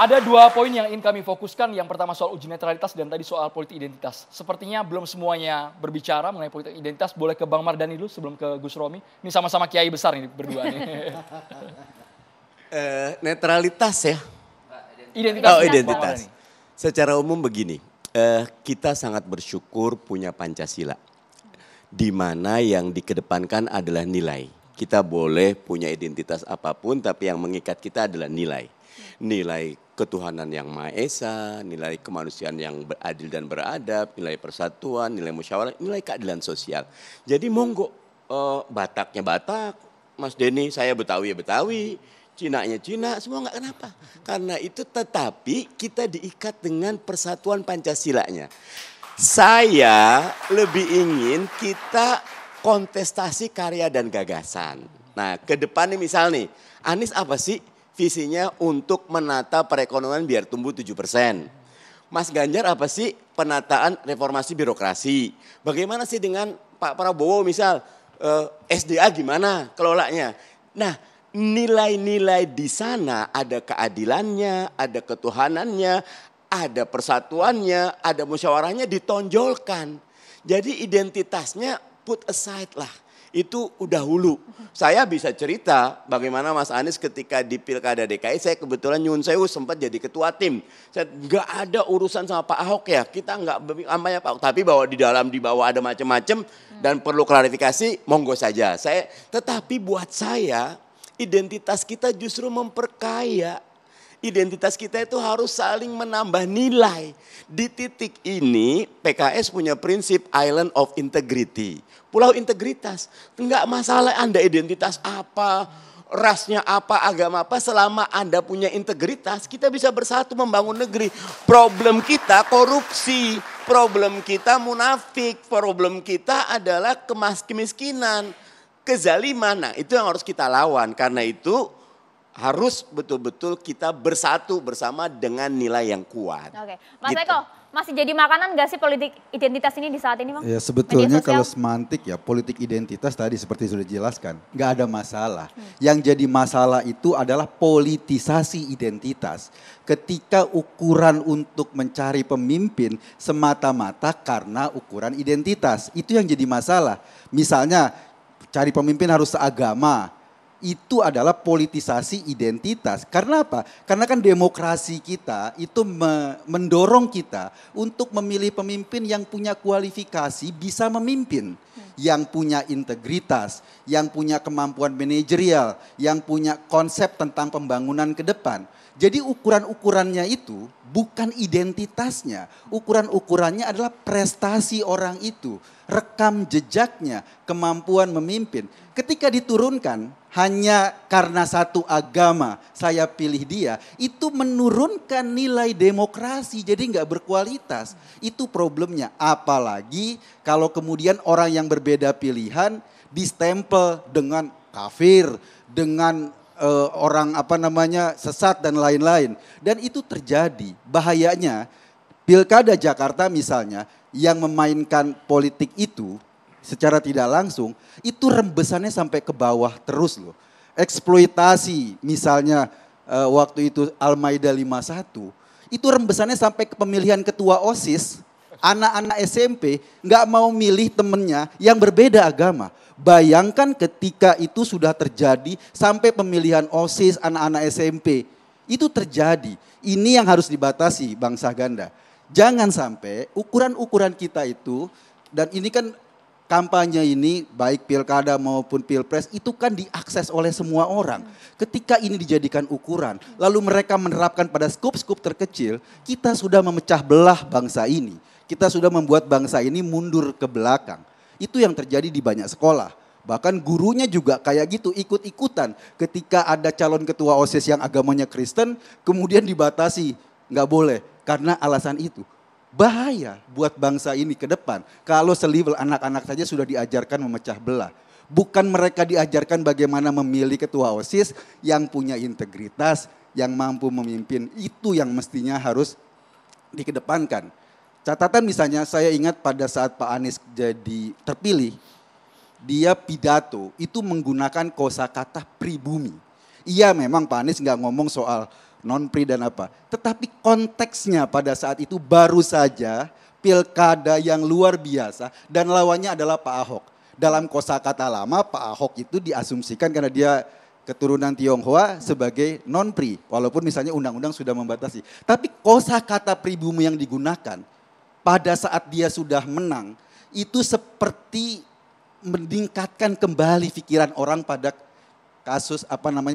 Ada 2 poin yang ingin kami fokuskan. Yang pertama soal uji netralitas dan tadi soal politik identitas. Sepertinya belum semuanya berbicara mengenai politik identitas. Boleh ke Bang Mardhani dulu sebelum ke Gus Romi. Ini sama-sama kiai besar nih berdua nih. Netralitas ya. Identitas. Oh, identitas. Secara umum begini, kita sangat bersyukur punya Pancasila. Di mana yang dikedepankan adalah nilai. Kita boleh punya identitas apapun tapi yang mengikat kita adalah nilai. Nilai ketuhanan yang Maha Esa, nilai kemanusiaan yang adil dan beradab, nilai persatuan, nilai musyawarah, nilai keadilan sosial. Jadi monggo Bataknya Batak, Mas Denny saya Betawi ya Betawi, Cinanya Cina, semua nggak kenapa. Karena itu tetapi kita diikat dengan persatuan Pancasilanya. Saya lebih ingin kita kontestasi karya dan gagasan. Nah ke depan nih misal nih, Anies apa sih visinya untuk menata perekonomian biar tumbuh 7%. Mas Ganjar apa sih penataan reformasi birokrasi. Bagaimana sih dengan Pak Prabowo misal SDA gimana kelolanya. Nah nilai-nilai di sana ada keadilannya, ada ketuhanannya, ada persatuannya, ada musyawarahnya ditonjolkan. Jadi identitasnya put aside lah. Itu udah hulu. Saya bisa cerita bagaimana Mas Anies ketika di Pilkada DKI, saya kebetulan nyun sewu sempat jadi ketua tim. Saya nggak ada urusan sama Pak Ahok ya, kita nggak amannya Pak Ahok. Tapi bahwa di dalam di bawah ada macam-macam dan perlu klarifikasi, monggo saja. Tetapi buat saya identitas kita justru memperkaya. Identitas kita itu harus saling menambah nilai. Di titik ini PKS punya prinsip island of integrity. Pulau integritas. Enggak masalah Anda identitas apa, rasnya apa, agama apa. Selama Anda punya integritas kita bisa bersatu membangun negeri. Problem kita korupsi, problem kita munafik, problem kita adalah kemiskinan, kezaliman. Nah itu yang harus kita lawan. Karena itu harus betul-betul kita bersatu bersama dengan nilai yang kuat. Oke, Mas gitu. Eko, masih jadi makanan gak sih politik identitas ini di saat ini, Bang? Ya sebetulnya kalau semantik ya politik identitas tadi seperti sudah dijelaskan, nggak ada masalah. Yang jadi masalah itu adalah politisasi identitas. Ketika ukuran untuk mencari pemimpin semata-mata karena ukuran identitas, itu yang jadi masalah. Misalnya cari pemimpin harus seagama. Itu adalah politisasi identitas. Karena apa? Karena kan demokrasi kita itu mendorong kita untuk memilih pemimpin yang punya kualifikasi bisa memimpin. Yang punya integritas, yang punya kemampuan manajerial, yang punya konsep tentang pembangunan ke depan. Jadi ukuran-ukurannya itu bukan identitasnya. Ukuran-ukurannya adalah prestasi orang itu. Rekam jejaknya, kemampuan memimpin. Ketika diturunkan hanya karena satu agama saya pilih dia. Itu menurunkan nilai demokrasi jadi nggak berkualitas. Itu problemnya. Apalagi kalau kemudian orang yang berbeda pilihan distempel dengan kafir, dengan orang sesat dan lain-lain. Dan itu terjadi. Bahayanya Pilkada Jakarta misalnya yang memainkan politik itu secara tidak langsung itu rembesannya sampai ke bawah terus loh. Eksploitasi misalnya waktu itu Al-Maidah 51 itu rembesannya sampai ke pemilihan ketua OSIS. Anak-anak SMP nggak mau milih temennya yang berbeda agama. Bayangkan ketika itu sudah terjadi sampai pemilihan OSIS anak-anak SMP. Itu terjadi. Ini yang harus dibatasi bangsa ganda. Jangan sampai ukuran-ukuran kita itu, dan ini kan kampanye ini baik pilkada maupun pilpres itu kan diakses oleh semua orang. Ketika ini dijadikan ukuran, lalu mereka menerapkan pada skup-skup terkecil, kita sudah memecah belah bangsa ini. Kita sudah membuat bangsa ini mundur ke belakang. Itu yang terjadi di banyak sekolah. Bahkan gurunya juga kayak gitu, ikut-ikutan. Ketika ada calon ketua OSIS yang agamanya Kristen, kemudian dibatasi. Nggak boleh, karena alasan itu. Bahaya buat bangsa ini ke depan. Kalau selevel anak-anak saja sudah diajarkan memecah belah. Bukan mereka diajarkan bagaimana memilih ketua OSIS yang punya integritas, yang mampu memimpin. Itu yang mestinya harus dikedepankan. Catatan misalnya saya ingat pada saat Pak Anies jadi terpilih, dia pidato itu menggunakan kosakata pribumi. Iya memang Pak Anies nggak ngomong soal non-pri dan apa. Tetapi konteksnya pada saat itu baru saja pilkada yang luar biasa dan lawannya adalah Pak Ahok. Dalam kosakata lama Pak Ahok itu diasumsikan karena dia keturunan Tionghoa sebagai non-pri. Walaupun misalnya undang-undang sudah membatasi. Tapi kosakata pribumi yang digunakan pada saat dia sudah menang itu seperti meningkatkan kembali pikiran orang pada kasus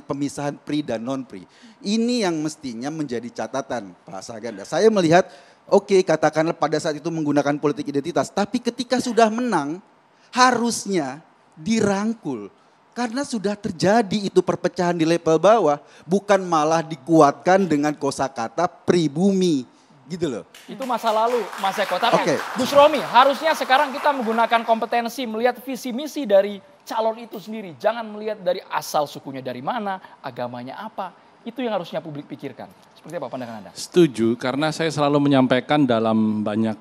pemisahan pri dan non-pri. Ini yang mestinya menjadi catatan Pak Saganda. Saya melihat oke, katakanlah pada saat itu menggunakan politik identitas. Tapi ketika sudah menang harusnya dirangkul. Karena sudah terjadi itu perpecahan di level bawah, bukan malah dikuatkan dengan kosakata pribumi, gitu loh. Itu masa lalu, Mas Eko. Tapi Gus Romi, harusnya sekarang kita menggunakan kompetensi, melihat visi misi dari calon itu sendiri. Jangan melihat dari asal sukunya dari mana, agamanya apa. Itu yang harusnya publik pikirkan. Seperti apa pandangan Anda? Setuju, karena saya selalu menyampaikan dalam banyak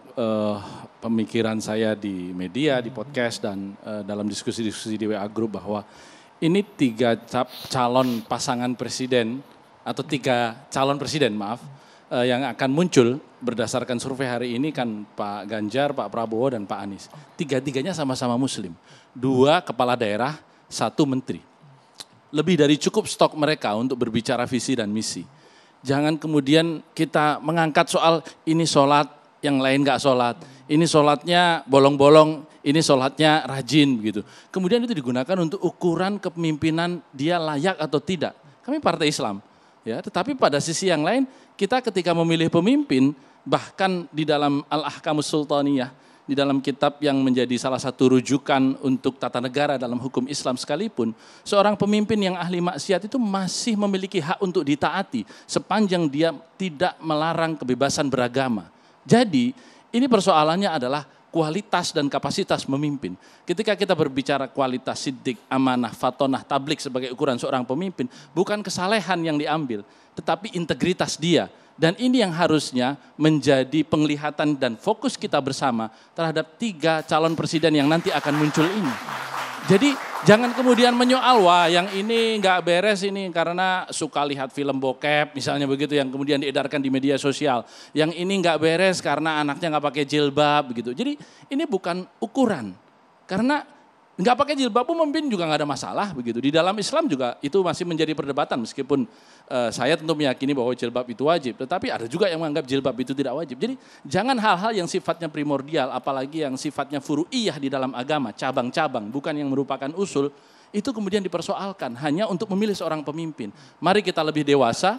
pemikiran saya di media, di podcast, dan dalam diskusi-diskusi di WA Group bahwa ini 3 calon pasangan presiden atau 3 calon presiden yang akan muncul berdasarkan survei hari ini kan Pak Ganjar, Pak Prabowo, dan Pak Anies. 3-tiganya sama-sama muslim. 2 kepala daerah, 1 menteri. Lebih dari cukup stok mereka untuk berbicara visi dan misi. Jangan kemudian kita mengangkat soal ini sholat, yang lain gak sholat. Ini sholatnya bolong-bolong, ini sholatnya rajin begitu. Kemudian itu digunakan untuk ukuran kepemimpinan dia layak atau tidak. Kami partai Islam, ya. Tetapi pada sisi yang lain, kita ketika memilih pemimpin, bahkan di dalam Al-Ahkamus Sultaniyah, di dalam kitab yang menjadi salah satu rujukan untuk tata negara dalam hukum Islam sekalipun, seorang pemimpin yang ahli maksiat itu masih memiliki hak untuk ditaati sepanjang dia tidak melarang kebebasan beragama. Jadi ini persoalannya adalah kualitas dan kapasitas memimpin. Ketika kita berbicara kualitas siddiq, amanah, fatonah, tablik sebagai ukuran seorang pemimpin, bukan kesalehan yang diambil, tetapi integritas dia. Dan ini yang harusnya menjadi penglihatan dan fokus kita bersama terhadap 3 calon presiden yang nanti akan muncul ini. Jadi jangan kemudian menyoal, wah yang ini nggak beres ini karena suka lihat film bokep misalnya begitu yang kemudian diedarkan di media sosial. Yang ini nggak beres karena anaknya nggak pakai jilbab begitu. Jadi ini bukan ukuran. Karena nggak pakai jilbab pun memimpin juga nggak ada masalah begitu. Di dalam Islam juga itu masih menjadi perdebatan meskipun saya tentu meyakini bahwa jilbab itu wajib. Tetapi ada juga yang menganggap jilbab itu tidak wajib. Jadi jangan hal-hal yang sifatnya primordial apalagi yang sifatnya furu'iyah di dalam agama, cabang-cabang bukan yang merupakan usul, itu kemudian dipersoalkan hanya untuk memilih seorang pemimpin. Mari kita lebih dewasa,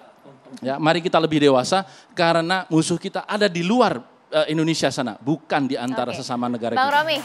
ya, mari kita lebih dewasa karena musuh kita ada di luar Indonesia sana, bukan di antara sesama negara kita. Bang Romi.